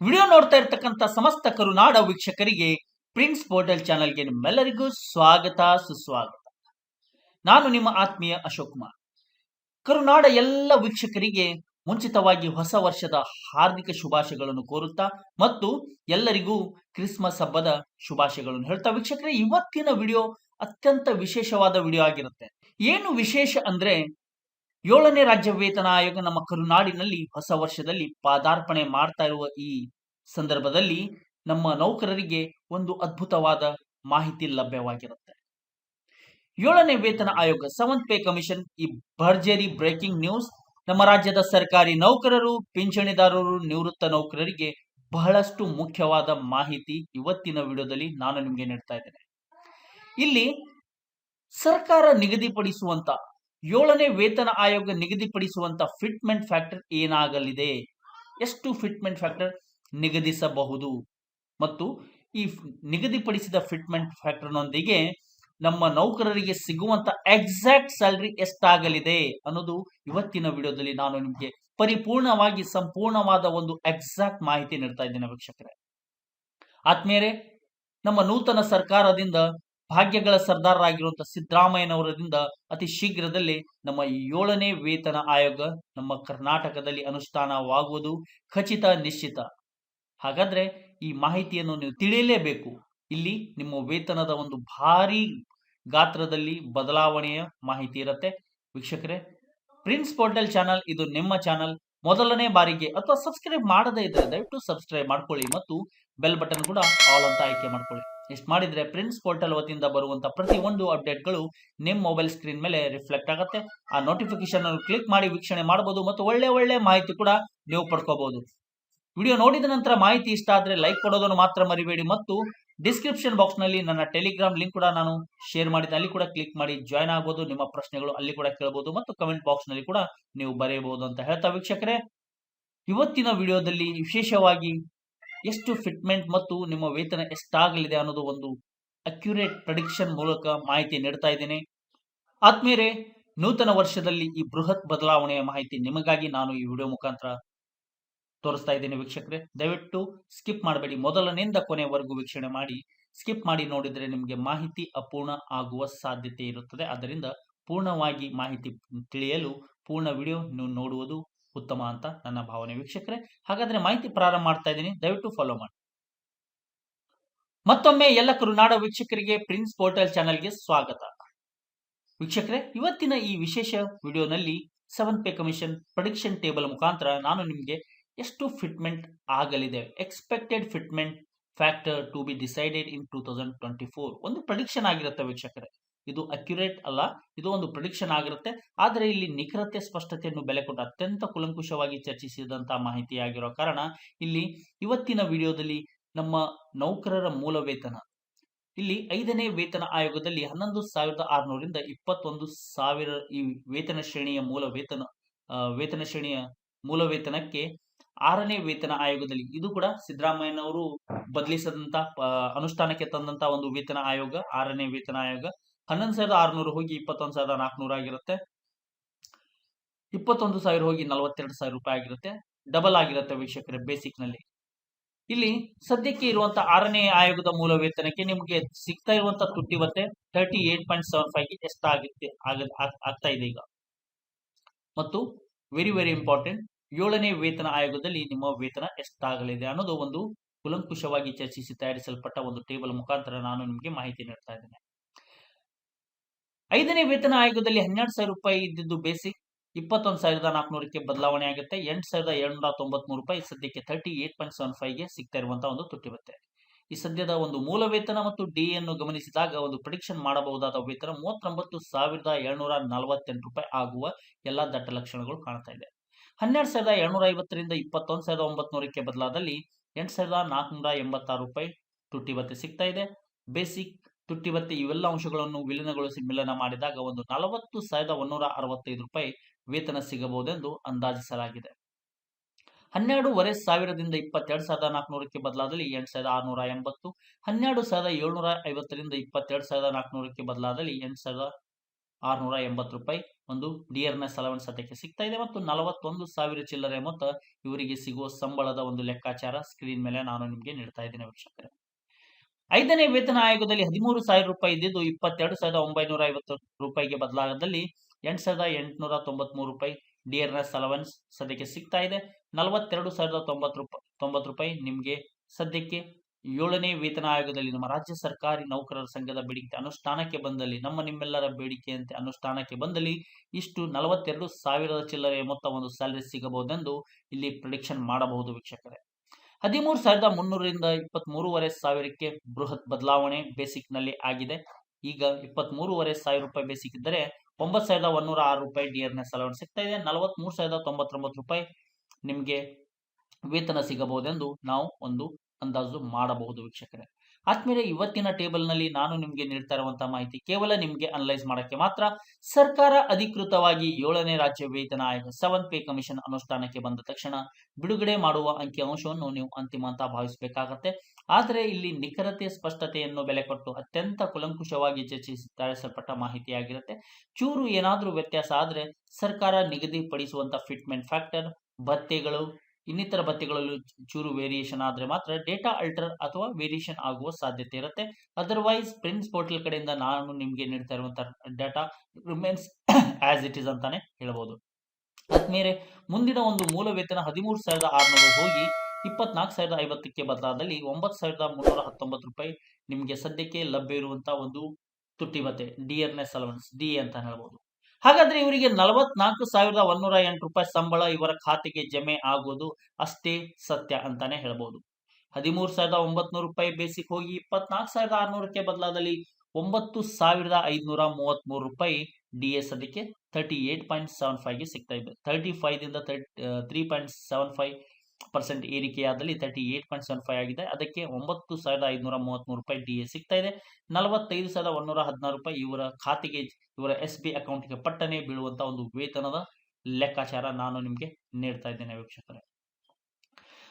Video ನೋಡ್ತಾ ಇರ್ತಕ್ಕಂಥ ಸಮಸ್ತ ಕರುನಾಡ ವೀಕ್ಷಕರಿಗೆ ಪ್ರಿನ್ಸ್ ಪೋರ್ಟಲ್ ಚಾನೆಲ್ಗೆ ನಿಮ್ಮೆಲ್ಲರಿಗೂ ಸ್ವಾಗತ ಸುಸ್ವಾಗತ. ನಾನು ನಿಮ್ಮ ಆತ್ಮೀಯ ಅಶೋಕ್ ಕುಮಾರ್. ಕರುನಾಡ ಎಲ್ಲ ವೀಕ್ಷಕರಿಗೆ ಮುಂಚಿತವಾಗಿ ಹೊಸ ವರ್ಷದ ಹಾರ್ದಿಕ ಶುಭಾಶಯಗಳನ್ನು ಕೋರುತ್ತಾ ಮತ್ತು ಎಲ್ಲರಿಗೂ ಕ್ರಿಸ್ಮಸ್ ಹಬ್ಬದ ಶುಭಾಶಯಗಳನ್ನು ಹೇಳ್ತಾ ವೀಕ್ಷಕರೇ, ಇವತ್ತಿನ ವಿಡಿಯೋ ಅತ್ಯಂತ ವಿಶೇಷವಾದ ವಿಡಿಯೋ ಆಗಿರುತ್ತೆ. ಏನು ವಿಶೇಷ ಅಂದ್ರೆ, 7ನೇ ರಾಜ್ಯ ವೇತನ ಆಯೋಗ ನಮ್ಮ ಕರುನಾಡಿನಲ್ಲಿ ಹೊಸ ವರ್ಷದಲ್ಲಿ ಪಾದಾರ್ಪಣೆ ಮಾಡ್ತಾ ಇರುವ ಈ ಸಂದರ್ಭದಲ್ಲಿ ನಮ್ಮ ನೌಕರರಿಗೆ ಒಂದು ಅದ್ಭುತವಾದ ಮಾಹಿತಿ ಲಭ್ಯವಾಗಿರುತ್ತೆ. 7ನೇ ವೇತನ ಆಯೋಗ 7th ಪೇ ಕಮಿಷನ್ ಈ ಭರ್ಜರಿ ಬ್ರೇಕಿಂಗ್ ನ್ಯೂಸ್ ನಮ್ಮ ರಾಜ್ಯದ ಸರ್ಕಾರಿ ನೌಕರರು, ಪಿಂಚಣಿದಾರರು, ನಿವೃತ್ತ ನೌಕರರಿಗೆ ಬಹಳಷ್ಟು ಮುಖ್ಯವಾದ ಮಾಹಿತಿ ಇವತ್ತಿನ ವಿಡಿಯೋದಲ್ಲಿ ನಾನು ನಿಮಗೆ ನೀಡ್ತಾ ಇದ್ದೇನೆ. ಇಲ್ಲಿ ಸರ್ಕಾರ ನಿಗದಿಪಡಿಸುವಂತ 7ನೇ ವೇತನ ಆಯೋಗ ನಿಗದಿಪಡಿಸುವಂತ ಫಿಟ್ಮೆಂಟ್ ಫ್ಯಾಕ್ಟರ್ ಏನಾಗಲಿದೆ, ಎಷ್ಟು ಫಿಟ್ಮೆಂಟ್ ಫ್ಯಾಕ್ಟರ್ ನಿಗದಿಸಬಹುದು ಮತ್ತು ಈ ನಿಗದಿಪಡಿಸಿದ ಫಿಟ್ಮೆಂಟ್ ಫ್ಯಾಕ್ಟರ್ನೊಂದಿಗೆ ನಮ್ಮ ನೌಕರರಿಗೆ ಸಿಗುವಂತ ಎಕ್ಸಾಕ್ಟ್ ಸ್ಯಾಲರಿ ಎಷ್ಟಾಗಲಿದೆ ಅನ್ನೋದು ಇವತ್ತಿನ ವಿಡಿಯೋದಲ್ಲಿ ನಾನು ನಿಮಗೆ ಪರಿಪೂರ್ಣವಾಗಿ ಸಂಪೂರ್ಣವಾದ ಒಂದು ಎಕ್ಸಾಕ್ಟ್ ಮಾಹಿತಿ ನೀಡ್ತಾ ಇದ್ದೇನೆ ವೀಕ್ಷಕರೇ. ಆತ್ಮೀಯರೇ, ನಮ್ಮ ನೂತನ ಸರ್ಕಾರದಿಂದ ಭಾಗ್ಯಗಳ ಸರ್ದಾರರಾಗಿರುವಂತಹ ಸಿದ್ದರಾಮಯ್ಯನವರದಿಂದ ಅತಿ ಶೀಘ್ರದಲ್ಲಿ ನಮ್ಮ 7ನೇ ವೇತನ ಆಯೋಗ ನಮ್ಮ ಕರ್ನಾಟಕದಲ್ಲಿ ಅನುಷ್ಠಾನವಾಗುವುದು ಖಚಿತ ನಿಶ್ಚಿತ. ಹಾಗಾದ್ರೆ ಈ ಮಾಹಿತಿಯನ್ನು ನೀವು ತಿಳಿಯಲೇಬೇಕು. ಇಲ್ಲಿ ನಿಮ್ಮ ವೇತನದ ಒಂದು ಭಾರಿ ಗಾತ್ರದಲ್ಲಿ ಬದಲಾವಣೆಯ ಮಾಹಿತಿ ಇರುತ್ತೆ ವೀಕ್ಷಕರೇ. ಪ್ರಿನ್ಸ್ ಪೋರ್ಟಲ್ ಚಾನಲ್ ಇದು ನಿಮ್ಮ ಚಾನಲ್. ಮೊದಲನೇ ಬಾರಿಗೆ ಅಥವಾ ಸಬ್ಸ್ಕ್ರೈಬ್ ಮಾಡದೇ ಇದ್ರೆ ದಯವಿಟ್ಟು ಸಬ್ಸ್ಕ್ರೈಬ್ ಮಾಡ್ಕೊಳ್ಳಿ ಮತ್ತು ಬೆಲ್ ಬಟನ್ ಕೂಡ ಆಲ್ ಅಂತ ಆಯ್ಕೆ ಮಾಡ್ಕೊಳ್ಳಿ. ಇಷ್ಟು ಮಾಡಿದ್ರೆ ಪ್ರಿನ್ಸ್ ಪೋರ್ಟಲ್ ವತಿಯಿಂದ ಬರುವಂತ ಪ್ರತಿಯೊಂದು ಅಪ್ಡೇಟ್ಗಳು ನಿಮ್ಮ ಮೊಬೈಲ್ ಸ್ಕ್ರೀನ್ ಮೇಲೆ ರಿಫ್ಲೆಕ್ಟ್ ಆಗುತ್ತೆ. ಆ ನೋಟಿಫಿಕೇಶನ್ ಅನ್ನು ಕ್ಲಿಕ್ ಮಾಡಿ ವೀಕ್ಷಣೆ ಮಾಡಬಹುದು ಮತ್ತು ಒಳ್ಳೆ ಮಾಹಿತಿ ಕೂಡ ನೀವು ಪಡ್ಕೋಬಹುದು. ವಿಡಿಯೋ ನೋಡಿದ ನಂತರ ಮಾಹಿತಿ ಇಷ್ಟ ಆದ್ರೆ ಲೈಕ್ ಕೊಡೋದನ್ನು ಮಾತ್ರ ಮರಿಬೇಡಿ ಮತ್ತು ಡಿಸ್ಕ್ರಿಪ್ಷನ್ ಬಾಕ್ಸ್ ನಲ್ಲಿ ನನ್ನ ಟೆಲಿಗ್ರಾಮ್ ಲಿಂಕ್ ಕೂಡ ನಾನು ಶೇರ್ ಮಾಡಿದ್ದೆ, ಅಲ್ಲಿ ಕೂಡ ಕ್ಲಿಕ್ ಮಾಡಿ ಜಾಯ್ನ್ ಆಗಬಹುದು. ನಿಮ್ಮ ಪ್ರಶ್ನೆಗಳು ಅಲ್ಲಿ ಕೂಡ ಕೇಳಬಹುದು ಮತ್ತು ಕಮೆಂಟ್ ಬಾಕ್ಸ್ ನಲ್ಲಿ ಕೂಡ ನೀವು ಬರೆಯಬಹುದು ಅಂತ ಹೇಳ್ತಾ ವೀಕ್ಷಕರೇ, ಇವತ್ತಿನ ವಿಡಿಯೋದಲ್ಲಿ ವಿಶೇಷವಾಗಿ ಎಷ್ಟು ಫಿಟ್ಮೆಂಟ್ ಮತ್ತು ನಿಮ್ಮ ವೇತನ ಎಷ್ಟಾಗಲಿದೆ ಅನ್ನೋದು ಒಂದು ಅಕ್ಯುರೇಟ್ ಪ್ರೆಡಿಕ್ಷನ್ ಮೂಲಕ ಮಾಹಿತಿ ನೀಡ್ತಾ ಇದ್ದೇನೆ. ಆತ್ಮೀಯರೇ, ನೂತನ ವರ್ಷದಲ್ಲಿ ಈ ಬೃಹತ್ ಬದಲಾವಣೆಯ ಮಾಹಿತಿ ನಿಮಗಾಗಿ ನಾನು ಈ ವಿಡಿಯೋ ಮುಖಾಂತರ ತೋರಿಸ್ತಾ ಇದ್ದೇನೆ ವೀಕ್ಷಕರೇ. ದಯವಿಟ್ಟು ಸ್ಕಿಪ್ ಮಾಡಬೇಡಿ, ಮೊದಲನೆಯಿಂದ ಕೊನೆಯವರೆಗೂ ವೀಕ್ಷಣೆ ಮಾಡಿ. ಸ್ಕಿಪ್ ಮಾಡಿ ನೋಡಿದರೆ ನಿಮಗೆ ಮಾಹಿತಿ ಅಪೂರ್ಣ ಆಗುವ ಸಾಧ್ಯತೆ ಇರುತ್ತದೆ. ಆದ್ದರಿಂದ ಪೂರ್ಣವಾಗಿ ಮಾಹಿತಿ ತಿಳಿಯಲು ಪೂರ್ಣ ವಿಡಿಯೋ ನೀವು ನೋಡುವುದು ಉತ್ತಮ ಅಂತ ನನ್ನ ಭಾವನೆ ವೀಕ್ಷಕರೇ. ಹಾಗಾದ್ರೆ ಮಾಹಿತಿ ಪ್ರಾರಂಭ ಮಾಡ್ತಾ ಇದ್ದೀನಿ, ದಯವಿಟ್ಟು ಫಾಲೋ ಮಾಡಿ. ಮತ್ತೊಮ್ಮೆ ಎಲ್ಲ ಕರುನಾಡ ವೀಕ್ಷಕರಿಗೆ ಪ್ರಿನ್ಸ್ ಪೋರ್ಟಲ್ ಚಾನೆಲ್ಗೆ ಸ್ವಾಗತ. ವೀಕ್ಷಕರೇ, ಇವತ್ತಿನ ಈ ವಿಶೇಷ ವಿಡಿಯೋನಲ್ಲಿ 7th pay commission prediction table ಮುಖಾಂತರ ನಾನು ನಿಮಗೆ ಎಷ್ಟು ಫಿಟ್ಮೆಂಟ್ ಆಗಲಿದೆ, expected fitment factor to be decided in 2024 ಒಂದು ಪ್ರೆಡಿಕ್ಷನ್ ಆಗಿರುತ್ತೆ ವೀಕ್ಷಕರೇ. ಇದು ಅಕ್ಯುರೇಟ್ ಅಲ್ಲ, ಇದು ಒಂದು ಪ್ರೆಡಿಕ್ಷನ್ ಆಗಿರುತ್ತೆ. ಆದರೆ ಇಲ್ಲಿ ನಿಖರತೆ ಸ್ಪಷ್ಟತೆಯನ್ನು ಬೆಲೆ ಕೊಟ್ಟು ಅತ್ಯಂತ ಕುಲಂಕುಷವಾಗಿ ಚರ್ಚಿಸಿದಂತಹ ಮಾಹಿತಿ ಆಗಿರೋ ಕಾರಣ ಇಲ್ಲಿ ಇವತ್ತಿನ ವಿಡಿಯೋದಲ್ಲಿ ನಮ್ಮ ನೌಕರರ ಮೂಲ ವೇತನ, ಇಲ್ಲಿ 5ನೇ ವೇತನ ಆಯೋಗದಲ್ಲಿ 11,600ರಿಂದ 21,000 ಈ ವೇತನ ಶ್ರೇಣಿಯ ವೇತನ ಶ್ರೇಣಿಯ ಮೂಲ ವೇತನಕ್ಕೆ 6ನೇ ವೇತನ ಆಯೋಗದಲ್ಲಿ, ಇದು ಕೂಡ ಸಿದ್ದರಾಮಯ್ಯನವರು ಬದಲಿಸಿದಂತ ಅನುಷ್ಠಾನಕ್ಕೆ ತಂದಂತ ಒಂದು ವೇತನ ಆಯೋಗ 6ನೇ ವೇತನ ಆಯೋಗ 11,600 ಹೋಗಿ 21,400 ಆಗಿರುತ್ತೆ. 21,000 ಹೋಗಿ 42,000 ರೂಪಾಯಿ ಆಗಿರುತ್ತೆ. ಡಬಲ್ ಆಗಿರುತ್ತೆ ವೀಕ್ಷಕರೇ ಬೇಸಿಕ್ ನಲ್ಲಿ. ಇಲ್ಲಿ ಸದ್ಯಕ್ಕೆ ಇರುವಂತ 6ನೇ ಆಯೋಗದ ಮೂಲ ವೇತನಕ್ಕೆ ನಿಮಗೆ ಸಿಗ್ತಾ ಇರುವಂತ ತುಟ್ಟಿ ಭತ್ಯೆ 38.75 ಗೆ ಎಷ್ಟಾಗುತ್ತೆ ಆಗ್ತಾ ಇದೆ ಈಗ. ಮತ್ತು ವೆರಿ ಇಂಪಾರ್ಟೆಂಟ್, 7ನೇ ವೇತನ ಆಯೋಗದಲ್ಲಿ ನಿಮ್ಮ ವೇತನ ಎಷ್ಟಾಗಲಿದೆ ಅನ್ನೋದು ಒಂದು ಕುಲಂಕುಷವಾಗಿ ಚರ್ಚಿಸಿ ತಯಾರಿಸಲ್ಪಟ್ಟ ಒಂದು ಟೇಬಲ್ ಮುಖಾಂತರ ನಾನು ನಿಮಗೆ ಮಾಹಿತಿ ನೀಡ್ತಾ ಇದ್ದೇನೆ. 5ನೇ ವೇತನ ಆಯೋಗದಲ್ಲಿ 12,000 ರೂಪಾಯಿ ಇದ್ದಿದ್ದು ಬೇಸಿಕ್ 21,400ಕ್ಕೆ ಬದಲಾವಣೆ ಆಗುತ್ತೆ. 8,793 ರೂಪಾಯಿ ಸದ್ಯಕ್ಕೆ 38.75 ಗೆ ಸಿಗ್ತಾ ಇರುವಂತಹ ಒಂದು ತುಟ್ಟಿ ಭತ್ಯೆ. ಈ ಸದ್ಯದ ಒಂದು ಮೂಲ ವೇತನ ಮತ್ತು ಡಿ ಅನ್ನು ಗಮನಿಸಿದಾಗ ಒಂದು ಪ್ರಿಡಿಕ್ಷನ್ ಮಾಡಬಹುದಾದ ವೇತನ 39,748 ರೂಪಾಯಿ ಆಗುವ ಎಲ್ಲಾ ದಟ್ಟ ಲಕ್ಷಣಗಳು ಕಾಣ್ತಾ ಇದೆ. 12,750ರಿಂದ 21,900ಕ್ಕೆ ಬದಲಾದಲ್ಲಿ 8,486 ರೂಪಾಯಿ ತುಟ್ಟಿ ಭತ್ಯೆ ಸಿಗ್ತಾ ಇದೆ. ಬೇಸಿಕ್, ತುಟ್ಟಿ ಭತ್ಯೆ ಇವೆಲ್ಲ ಅಂಶಗಳನ್ನು ವಿಲೀನಗೊಳಿಸಿ ಮಿಲನ ಮಾಡಿದಾಗ ಒಂದು 40,165 ರೂಪಾಯಿ ವೇತನ ಸಿಗಬಹುದೆಂದು ಅಂದಾಜಿಸಲಾಗಿದೆ. 12,500ದಿಂದ 22,400ಕ್ಕೆ ಬದಲಾದಲ್ಲಿ 8,680, 12,750ರಿಂದ 22,400ಕ್ಕೆ ಬದಲಾದಲ್ಲಿ ರೂಪಾಯಿ ಒಂದು ಡಿಯರ್ನೆಸ್ ಅಲವೆನ್ಸ್ ಸದ್ಯಕ್ಕೆ ಸಿಗ್ತಾ ಇದೆ ಮತ್ತು 41,000 ಚಿಲ್ಲರೆ ಮೊತ್ತ ಇವರಿಗೆ ಸಿಗುವ ಸಂಬಳದ ಒಂದು ಲೆಕ್ಕಾಚಾರ ಸ್ಕ್ರೀನ್ ಮೇಲೆ ನಾನು ನಿಮಗೆ ನೀಡ್ತಾ ಇದ್ದೇನೆ ವೀಕ್ಷಕರೇ. 5ನೇ ವೇತನ ಆಯೋಗದಲ್ಲಿ 13,000 ರೂಪಾಯಿ ಇದ್ದಿದ್ದು 22,950 ರೂಪಾಯಿಗೆ ಬದಲಾಗದಲ್ಲಿ 8,893 ರೂಪಾಯಿ ಡಿಯರ್ನೆಸ್ ಅಲವೆನ್ಸ್ ಸದ್ಯಕ್ಕೆ ಸಿಗ್ತಾ ಇದೆ. 42,090 ರೂಪಾಯಿ ನಿಮಗೆ ಸದ್ಯಕ್ಕೆ 7ನೇ ವೇತನ ಆಯೋಗದಲ್ಲಿ ನಮ್ಮ ರಾಜ್ಯ ಸರ್ಕಾರಿ ನೌಕರರ ಸಂಘದ ಬೇಡಿಕೆ ಅನುಷ್ಠಾನಕ್ಕೆ ಬಂದಲ್ಲಿ, ನಮ್ಮ ನಿಮ್ಮೆಲ್ಲರ ಬೇಡಿಕೆಯಂತೆ ಅನುಷ್ಠಾನಕ್ಕೆ ಬಂದಲ್ಲಿ ಇಷ್ಟು 42,000 ಚಿಲ್ಲರೆ ಮೊತ್ತ ಒಂದು ಸ್ಯಾಲರಿ ಸಿಗಬಹುದೆಂದು ಇಲ್ಲಿ ಪ್ರಿಡಿಕ್ಷನ್ ಮಾಡಬಹುದು ವೀಕ್ಷಕರೇ. 13,300ರಿಂದ 23,500ಕ್ಕೆ ಬೃಹತ್ ಬದಲಾವಣೆ ಬೇಸಿಕ್ ನಲ್ಲಿ ಆಗಿದೆ. ಈಗ 23,500 ರೂಪಾಯಿ ಬೇಸಿಕ್ ಇದ್ದರೆ 9,106 ರೂಪಾಯಿ ಡಿಯರ್ನೆಸ್ ಅಲವೆನ್ಸ್ ಸಿಗ್ತಾ ಇದೆ. 43,099 ರೂಪಾಯಿ ನಿಮಗೆ ವೇತನ ಸಿಗಬಹುದೆಂದು ನಾವು ಒಂದು ಅಂದಾಜು ಮಾಡಬಹುದು ವೀಕ್ಷಕರೇ. ಆದ್ಮೇಲೆ ಇವತ್ತಿನ ಟೇಬಲ್ ನಲ್ಲಿ ನಾನು ನಿಮಗೆ ನೀಡ್ತಾ ಇರುವಂತಹ ಮಾಹಿತಿ ಕೇವಲ ನಿಮಗೆ ಅನಲೈಸ್ ಮಾಡಕ್ಕೆ ಮಾತ್ರ. ಸರ್ಕಾರ ಅಧಿಕೃತವಾಗಿ 7ನೇ ರಾಜ್ಯ ವೇತನ ಆಯೋಗ 7th ಪೇ ಕಮಿಷನ್ ಅನುಷ್ಠಾನಕ್ಕೆ ಬಂದ ತಕ್ಷಣ ಬಿಡುಗಡೆ ಮಾಡುವ ಅಂಕಿ ಅಂಶವನ್ನು ನೀವು ಅಂತಿಮ ಅಂತ ಭಾವಿಸಬೇಕಾಗತ್ತೆ. ಆದರೆ ಇಲ್ಲಿ ನಿಖರತೆ ಸ್ಪಷ್ಟತೆಯನ್ನು ಬೆಲೆ ಕೊಟ್ಟು ಅತ್ಯಂತ ಕುಲಂಕುಷವಾಗಿ ಚರ್ಚಿಸಿ ತಯಾರಿಸಲ್ಪಟ್ಟ ಮಾಹಿತಿಯಾಗಿರುತ್ತೆ. ಚೂರು ಏನಾದ್ರೂ ವ್ಯತ್ಯಾಸ ಆದ್ರೆ ಸರ್ಕಾರ ನಿಗದಿಪಡಿಸುವಂತ ಫಿಟ್ಮೆಂಟ್ ಫ್ಯಾಕ್ಟರ್ ಭತ್ಯೆಗಳು ಇನ್ನಿತರ ಭತ್ಯೆಗಳಲ್ಲೂ ಚೂರು ವೇರಿಯೇಷನ್ ಆದ್ರೆ ಮಾತ್ರ ಡೇಟಾ ಅಲ್ಟರ್ ಅಥವಾ ವೇರಿಯೇಷನ್ ಆಗುವ ಸಾಧ್ಯತೆ ಇರುತ್ತೆ. ಅದರ್ವೈಸ್ ಪ್ರಿನ್ಸ್ ಪೋರ್ಟಲ್ ಕಡೆಯಿಂದ ನಾನು ನಿಮಗೆ ನೀಡ್ತಾ ಇರುವಂತಹ data remains as it is ಅಂತಾನೆ ಹೇಳಬಹುದು. ಆದ್ಮೇಲೆ ಮುಂದಿನ ಒಂದು ಮೂಲ ವೇತನ 13,600 ಹೋಗಿ 24,050ಕ್ಕೆ ಬದಲಾದಲ್ಲಿ 9,319 ರೂಪಾಯಿ ನಿಮಗೆ ಸದ್ಯಕ್ಕೆ ಲಭ್ಯ ಇರುವಂತಹ ಒಂದು ತುಟ್ಟಿ ಭತ್ಯೆ ಡಿಯರ್ನೆಸ್ ಅಲವೆನ್ಸ್ ಡಿ ಅಂತ ಹೇಳ್ಬಹುದು. ಹಾಗಾದ್ರೆ ಇವರಿಗೆ 44,108 ರೂಪಾಯಿ ಸಂಬಳ ಇವರ ಖಾತೆಗೆ ಜಮೆ ಆಗುವುದು ಅಷ್ಟೇ ಸತ್ಯ ಅಂತಾನೆ ಹೇಳ್ಬಹುದು. 13,900 ರೂಪಾಯಿ ಬೇಸಿಕ್ ಹೋಗಿ 24,600ಕ್ಕೆ ಬದಲಾದಲ್ಲಿ 9,533 ರೂಪಾಯಿ ಡಿಎ ಸದ್ಯಕ್ಕೆ 38.75 ಗೆ ಸಿಗ್ತಾ ಇದೆ. 35 ದಿಂದ 3.75% ಏರಿಕೆಯಾದಲ್ಲಿ 38.75 ಆಗಿದೆ. ಅದಕ್ಕೆ 9,533 ರೂಪಾಯಿ ಡಿಎ ಸಿಗ್ತಾ ಇದೆ. 45,116 ರೂಪಾಯಿ ಇವರ ಖಾತೆಗೆ ಇವರ SB ಅಕೌಂಟ್ಗೆ ಪಟ್ಟನೆ ಬೀಳುವಂತಹ ಒಂದು ವೇತನದ ಲೆಕ್ಕಾಚಾರ ನಾನು ನಿಮಗೆ ನೀಡ್ತಾ ಇದ್ದೇನೆ ವೀಕ್ಷಕರೇ.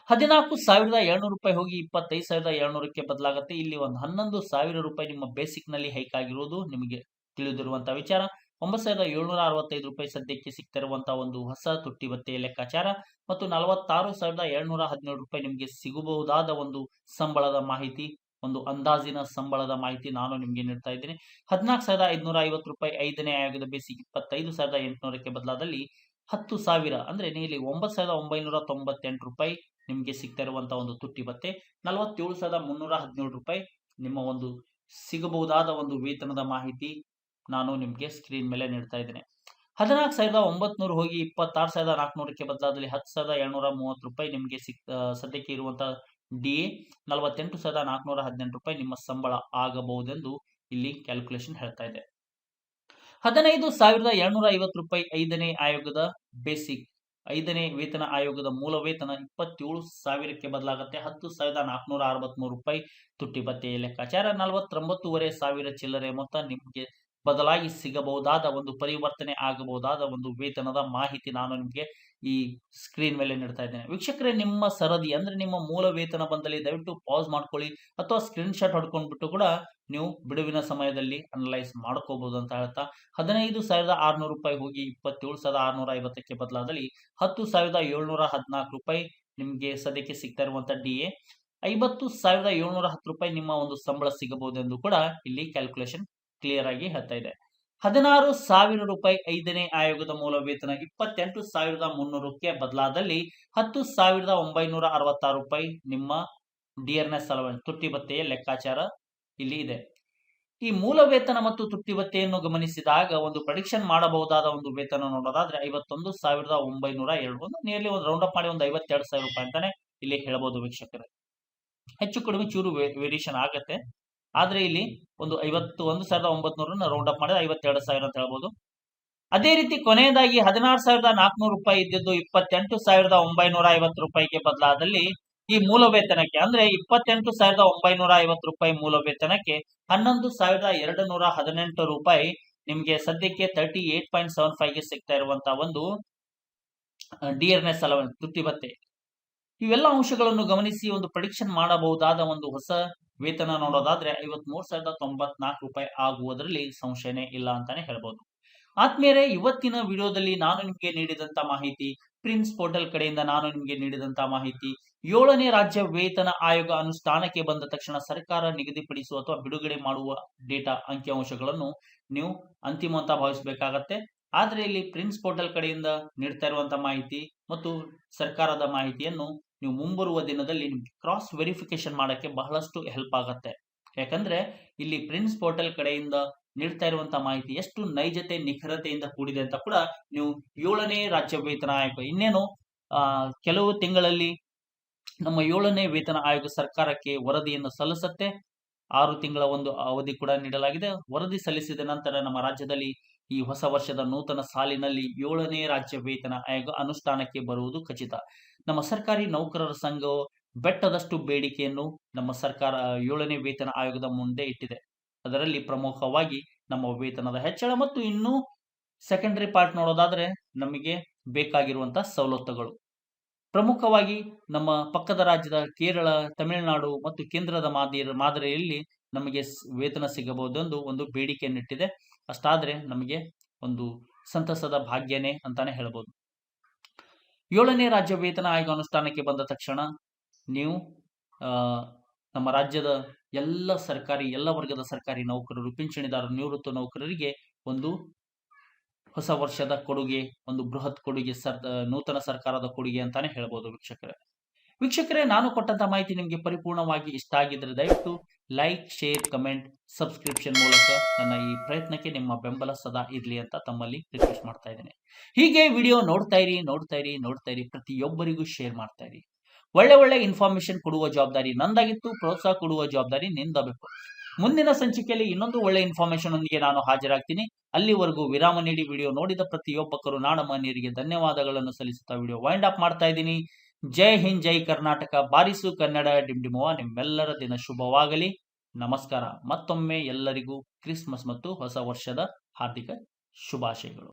14,700 ರೂಪಾಯಿ ಹೋಗಿ 25,700ಕ್ಕೆ ಬದಲಾಗುತ್ತೆ. ಇಲ್ಲಿ ಒಂದು 11,000 ರೂಪಾಯಿ ನಿಮ್ಮ ಬೇಸಿಕ್ ನಲ್ಲಿ ಹೈಕ್ ಆಗಿರುವುದು ನಿಮಗೆ ತಿಳಿದಿರುವಂತಹ ವಿಚಾರ. 9,765 ರೂಪಾಯಿ ಸದ್ಯಕ್ಕೆ ಸಿಗ್ತಿರುವಂತಹ ಒಂದು ಹೊಸ ತುಟ್ಟಿ ಭತ್ಯೆಯ ಲೆಕ್ಕಾಚಾರ ಮತ್ತು 46,717 ರೂಪಾಯಿ ನಿಮಗೆ ಸಿಗಬಹುದಾದ ಒಂದು ಸಂಬಳದ ಮಾಹಿತಿ, ಒಂದು ಅಂದಾಜಿನ ಸಂಬಳದ ಮಾಹಿತಿ ನಾನು ನಿಮಗೆ ನೀಡ್ತಾ ಇದ್ದೇನೆ. 14,550 ರೂಪಾಯಿ 5ನೇ ಆಯೋಗದ ಬೇಸಿಕ್ 25,800ಕ್ಕೆ ಬದಲಾದಲ್ಲಿ 10,000 ಅಂದ್ರೆ ನೀಲಿ 9,998 ರೂಪಾಯಿ ನಿಮಗೆ ಸಿಗ್ತಾ ಇರುವಂತಹ ಒಂದು ತುಟ್ಟಿ ಭತ್ಯೆ. 47,317 ರೂಪಾಯಿ ನಿಮ್ಮ ಒಂದು ಸಿಗಬಹುದಾದ ಒಂದು ವೇತನದ ಮಾಹಿತಿ ನಾನು ನಿಮಗೆ ಸ್ಕ್ರೀನ್ ಮೇಲೆ ನೀಡ್ತಾ ಇದ್ದೇನೆ. 14,900 ಹೋಗಿ 26,400ಕ್ಕೆ ಬದಲಾದಲ್ಲಿ 10,730 ರೂಪಾಯಿ ನಿಮಗೆ ಸದ್ಯಕ್ಕೆ ಇರುವಂತಹ ಡಿಎ. 48,418 ರೂಪಾಯಿ ನಿಮ್ಮ ಸಂಬಳ ಆಗಬಹುದೆಂದು ಇಲ್ಲಿ ಕ್ಯಾಲ್ಕುಲೇಷನ್ ಹೇಳ್ತಾ ಇದೆ. 15,750 ರೂಪಾಯಿ 5ನೇ ಆಯೋಗದ ಬೇಸಿಕ್ 5ನೇ ವೇತನ ಆಯೋಗದ ಮೂಲ ವೇತನ 27,000ಕ್ಕೆ ಬದಲಾಗುತ್ತೆ. 10,463 ರೂಪಾಯಿ ತುಟ್ಟಿ ಭತ್ಯೆಯ ಲೆಕ್ಕಾಚಾರ. 49,500 ಚಿಲ್ಲರೆ ಮೊತ್ತ ನಿಮಗೆ ಬದಲಾಗಿ ಸಿಗಬಹುದಾದ ಒಂದು ಪರಿವರ್ತನೆ ಆಗಬಹುದಾದ ಒಂದು ವೇತನದ ಮಾಹಿತಿ ನಾನು ನಿಮಗೆ ಈ ಸ್ಕ್ರೀನ್ ಮೇಲೆ ನೀಡ್ತಾ ಇದ್ದೇನೆ ವೀಕ್ಷಕರೇ. ನಿಮ್ಮ ಸರದಿ ಅಂದ್ರೆ ನಿಮ್ಮ ಮೂಲ ವೇತನ ಬಂದಲ್ಲಿ ದಯವಿಟ್ಟು ಪಾಸ್ ಮಾಡ್ಕೊಳ್ಳಿ ಅಥವಾ ಸ್ಕ್ರೀನ್ ಶಾಟ್ ಹೊಡ್ಕೊಂಡ್ಬಿಟ್ಟು ಕೂಡ ನೀವು ಬಿಡುವಿನ ಸಮಯದಲ್ಲಿ ಅನಲೈಸ್ ಮಾಡ್ಕೋಬಹುದು ಅಂತ ಹೇಳ್ತಾ 15,600 ರೂಪಾಯಿ ಹೋಗಿ 27,650ಕ್ಕೆ ಬದಲಾದಲ್ಲಿ 10,714 ರೂಪಾಯಿ ನಿಮಗೆ ಸದ್ಯಕ್ಕೆ ಸಿಗ್ತಾ ಇರುವಂತಹ ಡಿಎ. 50,710 ರೂಪಾಯಿ ನಿಮ್ಮ ಒಂದು ಸಂಬಳ ಸಿಗಬಹುದೆಂದು ಕೂಡ ಇಲ್ಲಿ ಕ್ಯಾಲ್ಕುಲೇಷನ್ ಕ್ಲಿಯರ್ ಆಗಿ ಹೇಳ್ತಾ ಇದೆ. 16,000 ರೂಪಾಯಿ 5ನೇ ಆಯೋಗದ ಮೂಲ ವೇತನ 28,300ಕ್ಕೆ ಬದಲಾದಲ್ಲಿ 10,966 ರೂಪಾಯಿ ನಿಮ್ಮ ಡಿಯರ್ನೆಸ್ ಅಲವೆನ್ಸ್ ತುಟ್ಟಿ ಭತ್ಯೆಯ ಲೆಕ್ಕಾಚಾರ ಇಲ್ಲಿ ಇದೆ. ಈ ಮೂಲ ವೇತನ ಮತ್ತು ತುಟ್ಟಿ ಭತ್ಯೆಯನ್ನು ಗಮನಿಸಿದಾಗ ಒಂದು ಪ್ರೆಡಿಕ್ಷನ್ ಮಾಡಬಹುದಾದ ಒಂದು ವೇತನ ನೋಡೋದಾದ್ರೆ 51,902 ನಿಯರ್ಲಿ ಒಂದು ರೌಂಡ್ ಅಪ್ ಮಾಡಿ ಒಂದು 52,000 ರೂಪಾಯಿ ಅಂತಾನೆ ಇಲ್ಲಿ ಹೇಳಬಹುದು ವೀಕ್ಷಕರೇ. ಹೆಚ್ಚು ಕಡಿಮೆ ಚೂರು ವೇರಿಯೇಷನ್ ಆಗುತ್ತೆ. ಆದ್ರೆ ಇಲ್ಲಿ ಒಂದು 51,900 ರೌಂಡ್ ಅಪ್ ಮಾಡಿದ್ರೆ 52,000 ಅಂತ ಹೇಳ್ಬೋದು. ಅದೇ ರೀತಿ ಕೊನೆಯದಾಗಿ 16,400 ರೂಪಾಯಿ ಇದ್ದಿದ್ದು 28,950 ರೂಪಾಯಿಗೆ ಬದಲಾದಲ್ಲಿ ಈ ಮೂಲ ವೇತನಕ್ಕೆ ಅಂದ್ರೆ 28,950 ರೂಪಾಯಿ ಮೂಲ ವೇತನಕ್ಕೆ 11,218 ರೂಪಾಯಿ ನಿಮ್ಗೆ ಸದ್ಯಕ್ಕೆ 38.75 ಗೆ ಸಿಗ್ತಾ ಇರುವಂತಹ ಒಂದು ಡಿಯರ್ನೆಸ್ ಅಲವೆನ್ಸ್ ತುಟ್ಟಿ ಭತ್ಯೆ. ಇವೆಲ್ಲ ಅಂಶಗಳನ್ನು ಗಮನಿಸಿ ಒಂದು ಪ್ರೆಡಿಕ್ಷನ್ ಮಾಡಬಹುದಾದ ಒಂದು ಹೊಸ ವೇತನ ನೋಡೋದಾದ್ರೆ 53,094 ರೂಪಾಯಿ ಆಗುವುದರಲ್ಲಿ ಸಂಶಯನೇ ಇಲ್ಲ ಅಂತಾನೆ ಹೇಳ್ಬೋದು. ಆತ್ಮೀಯರೇ, ಇವತ್ತಿನ ವಿಡಿಯೋದಲ್ಲಿ ನಾನು ನಿಮಗೆ ನೀಡಿದಂತ ಮಾಹಿತಿ, ಪ್ರಿನ್ಸ್ ಪೋರ್ಟಲ್ ಕಡೆಯಿಂದ ನಾನು ನಿಮಗೆ ನೀಡಿದಂತ ಮಾಹಿತಿ, 7ನೇ ರಾಜ್ಯ ವೇತನ ಆಯೋಗ ಅನುಷ್ಠಾನಕ್ಕೆ ಬಂದ ತಕ್ಷಣ ಸರ್ಕಾರ ನಿಗದಿಪಡಿಸುವ ಅಥವಾ ಬಿಡುಗಡೆ ಮಾಡುವ ಡೇಟಾ ಅಂಕಿಅಂಶಗಳನ್ನು ನೀವು ಅಂತಿಮ ಅಂತ ಭಾವಿಸಬೇಕಾಗತ್ತೆ. ಆದ್ರೆ ಇಲ್ಲಿ ಪ್ರಿನ್ಸ್ ಪೋರ್ಟಲ್ ಕಡೆಯಿಂದ ನೀಡ್ತಾ ಇರುವಂತಹ ಮಾಹಿತಿ ಮತ್ತು ಸರ್ಕಾರದ ಮಾಹಿತಿಯನ್ನು ನೀವು ಮುಂಬರುವ ದಿನದಲ್ಲಿ ನಿಮ್ಗೆ ಕ್ರಾಸ್ ವೆರಿಫಿಕೇಶನ್ ಮಾಡಕ್ಕೆ ಬಹಳಷ್ಟು ಹೆಲ್ಪ್ ಆಗತ್ತೆ. ಯಾಕಂದ್ರೆ ಇಲ್ಲಿ ಪ್ರಿನ್ಸ್ ಪೋರ್ಟಲ್ ಕಡೆಯಿಂದ ನೀಡ್ತಾ ಇರುವಂತಹ ಮಾಹಿತಿ ಎಷ್ಟು ನೈಜತೆ ನಿಖರತೆಯಿಂದ ಕೂಡಿದೆ ಅಂತ ಕೂಡ ನೀವು 7ನೇ ರಾಜ್ಯ ವೇತನ ಆಯೋಗ ಇನ್ನೇನು ಕೆಲವು ತಿಂಗಳಲ್ಲಿ ನಮ್ಮ 7ನೇ ವೇತನ ಆಯೋಗ ಸರ್ಕಾರಕ್ಕೆ ವರದಿಯನ್ನು ಸಲ್ಲಿಸುತ್ತೆ. 6 ತಿಂಗಳ ಒಂದು ಅವಧಿ ಕೂಡ ನೀಡಲಾಗಿದೆ. ವರದಿ ಸಲ್ಲಿಸಿದ ನಂತರ ನಮ್ಮ ರಾಜ್ಯದಲ್ಲಿ ಈ ಹೊಸ ವರ್ಷದ ನೂತನ ಸಾಲಿನಲ್ಲಿ 7ನೇ ರಾಜ್ಯ ವೇತನ ಆಯೋಗ ಅನುಷ್ಠಾನಕ್ಕೆ ಬರುವುದು ಖಚಿತ. ನಮ್ಮ ಸರ್ಕಾರಿ ನೌಕರರ ಸಂಘವು ಬೆಟ್ಟದಷ್ಟು ಬೇಡಿಕೆಯನ್ನು ನಮ್ಮ ಸರ್ಕಾರ 7ನೇ ವೇತನ ಆಯೋಗದ ಮುಂದೆ ಇಟ್ಟಿದೆ. ಅದರಲ್ಲಿ ಪ್ರಮುಖವಾಗಿ ನಮ್ಮ ವೇತನದ ಹೆಚ್ಚಳ ಮತ್ತು ಇನ್ನೂ ಸೆಕೆಂಡರಿ ಪಾರ್ಟ್ ನೋಡೋದಾದ್ರೆ ನಮಗೆ ಬೇಕಾಗಿರುವಂತಹ ಸವಲತ್ತುಗಳು. ಪ್ರಮುಖವಾಗಿ ನಮ್ಮ ಪಕ್ಕದ ರಾಜ್ಯದ ಕೇರಳ, ತಮಿಳುನಾಡು ಮತ್ತು ಕೇಂದ್ರದ ಮಾದರಿಯಲ್ಲಿ ನಮಗೆ ವೇತನ ಸಿಗಬಹುದೆಂದು ಒಂದು ಬೇಡಿಕೆಯನ್ನಿಟ್ಟಿದೆ. ಅಷ್ಟಾದ್ರೆ ನಮಗೆ ಒಂದು ಸಂತಸದ ಭಾಗ್ಯನೇ ಅಂತಾನೆ ಹೇಳ್ಬೋದು. 7ನೇ ರಾಜ್ಯ ವೇತನ ಆಯೋಗ ಅನುಷ್ಠಾನಕ್ಕೆ ಬಂದ ತಕ್ಷಣ ನೀವು ನಮ್ಮ ರಾಜ್ಯದ ಎಲ್ಲ ವರ್ಗದ ಸರ್ಕಾರಿ ನೌಕರರು, ಪಿಂಚಣಿದಾರರು, ನಿವೃತ್ತ ನೌಕರರಿಗೆ ಒಂದು ಹೊಸ ವರ್ಷದ ಕೊಡುಗೆ, ಒಂದು ಬೃಹತ್ ಕೊಡುಗೆ, ನೂತನ ಸರ್ಕಾರದ ಕೊಡುಗೆ ಅಂತಾನೆ ಹೇಳ್ಬೋದು. ವೀಕ್ಷಕರೇ, ನಾನು ಕೊಟ್ಟಂತ ಮಾಹಿತಿ ನಿಮಗೆ ಪರಿಪೂರ್ಣವಾಗಿ ಇಷ್ಟ ಆಗಿದ್ರೆ ದಯವಿಟ್ಟು ಲೈಕ್, ಶೇರ್, ಕಮೆಂಟ್, ಸಬ್ಸ್ಕ್ರಿಪ್ಷನ್ ಮೂಲಕ ನನ್ನ ಈ ಪ್ರಯತ್ನಕ್ಕೆ ನಿಮ್ಮ ಬೆಂಬಲ ಸದಾ ಇರ್ಲಿ ಅಂತ ತಮ್ಮಲ್ಲಿ ರಿಕ್ವೆಸ್ಟ್ ಮಾಡ್ತಾ ಇದ್ದೇನೆ. ಹೀಗೆ ವಿಡಿಯೋ ನೋಡ್ತಾ ಇರಿ, ಪ್ರತಿಯೊಬ್ಬರಿಗೂ ಶೇರ್ ಮಾಡ್ತಾ ಇರಿ. ಒಳ್ಳೆ ಇನ್ಫಾರ್ಮೇಶನ್ ಕೊಡುವ ಜವಾಬ್ದಾರಿ ನಂದಾಗಿತ್ತು, ಪ್ರೋತ್ಸಾಹ ಕೊಡುವ ಜವಾಬ್ದಾರಿ ನಿಂದಬೇಕು. ಮುಂದಿನ ಸಂಚಿಕೆಯಲ್ಲಿ ಇನ್ನೊಂದು ಒಳ್ಳೆ ಇನ್ಫಾರ್ಮೇಶನ್ ಒಂದಿಗೆ ನಾನು ಹಾಜರಾಗ್ತೀನಿ. ಅಲ್ಲಿವರೆಗೂ ವಿರಾಮ ನೀಡಿ ವಿಡಿಯೋ ನೋಡಿದ ಪ್ರತಿಯೊಬ್ಬ ಕರುನಾಡ ಮಾನ್ಯರಿಗೆ ಧನ್ಯವಾದಗಳನ್ನು ಸಲ್ಲಿಸುತ್ತಾ ವಿಡಿಯೋ ವೈಂಡ್ ಅಪ್ ಮಾಡ್ತಾ ಇದ್ದೀನಿ. ಜೈ ಹಿಂದ್, ಜೈ ಕರ್ನಾಟಕ, ಬಾರಿಸು ಕನ್ನಡ, ಡಿಂಡಿಮುವ. ನಿಮ್ಮೆಲ್ಲರ ದಿನ ಶುಭವಾಗಲಿ. ನಮಸ್ಕಾರ. ಮತ್ತೊಮ್ಮೆ ಎಲ್ಲರಿಗೂ ಕ್ರಿಸ್ಮಸ್ ಮತ್ತು ಹೊಸ ವರ್ಷದ ಹಾರ್ದಿಕ ಶುಭಾಶಯಗಳು.